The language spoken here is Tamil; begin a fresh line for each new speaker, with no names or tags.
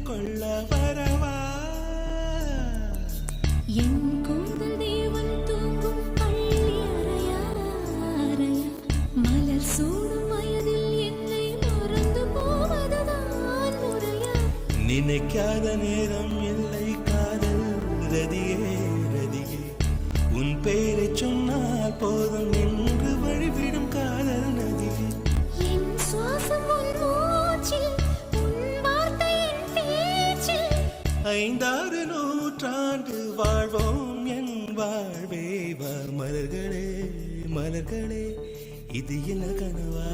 கொள்ள வரவா
என் கூந்தல் தேவன் தூங்கும் பள்ளி அறையா அறையா மலர் சூடும் வயதில் என்னை மறந்து போவதுதான் முறையா
நினைக்காத நேரம் இல்லை காதல் ரதியே ரதியே உன் பேரை சொன்னால் போதும் என்று வழிவிடும் காதல் நதியே
என் சுவாசம் உன் மூச்சில் உன் வார்த்தை என் பேச்சில்
5-6 நூற்றாண்டு வாழ்வோம் என் வாழ்வே வா மலர்களே மலர்களே இது என்ன கனவா